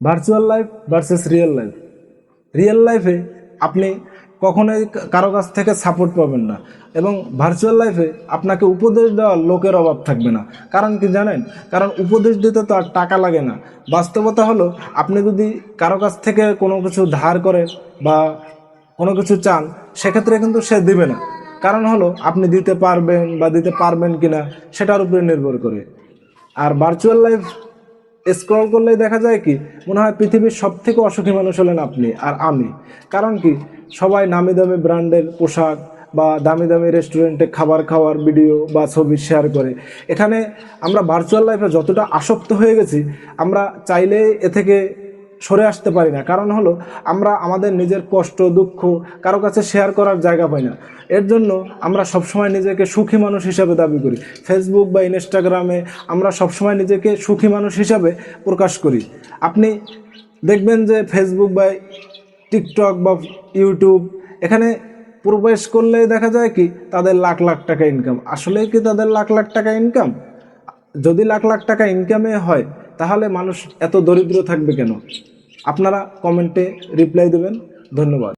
Virtual life versus real life. Real লাইফে আপনি কখনোই কারো কাছ থেকে সাপোর্ট পাবেন না, এবং ভার্চুয়াল লাইফে আপনাকে উপদেশ দেওয়ার লোকের অভাব থাকবে না। কারণ কি জানেন? কারণ উপদেশ দিতে তো আর টাকা লাগে না। বাস্তবতা হলো, আপনি যদি কারো কাছ থেকে কোনো কিছু ধার করেন বা কোনো কিছু চান, সেক্ষেত্রে কিন্তু সে দিবে না। কারণ হলো, আপনি দিতে পারবেন বা দিতে পারবেন কিনা সেটার উপরে নির্ভর করে। আর ভার্চুয়াল লাইফ স্ক্রল করলেই দেখা যায় কি, মনে হয় পৃথিবীর সব থেকে অসুখী মানুষ হলেন আপনি আর আমি। কারণ কি, সবাই নামি দামি ব্র্যান্ডের পোশাক বা দামি দামি রেস্টুরেন্টে খাবার খাওয়ার ভিডিও বা ছবি শেয়ার করে। এখানে আমরা ভার্চুয়াল লাইফে যতটা আসক্ত হয়ে গেছি, আমরা চাইলে এ থেকে সরে আসতে পারি না। কারণ হলো, আমরা আমাদের নিজের কষ্ট দুঃখ কারো কাছে শেয়ার করার জায়গা পাই না। এর জন্য আমরা সবসময় নিজেকে সুখী মানুষ হিসাবে দাবি করি। ফেসবুক বা ইনস্টাগ্রামে আমরা সবসময় নিজেকে সুখী মানুষ হিসাবে প্রকাশ করি। আপনি দেখবেন যে ফেসবুক বা টিকটক বা ইউটিউব, এখানে প্রবেশ করলেই দেখা যায় কি, তাদের লাখ লাখ টাকা ইনকাম। আসলেই কি তাদের লাখ লাখ টাকা ইনকাম? যদি লাখ লাখ টাকা ইনকামে হয়, তাহলে মানুষ এত দরিদ্র থাকবে কেন? আপনারা কমেন্টে রিপ্লাই দেবেন। ধন্যবাদ।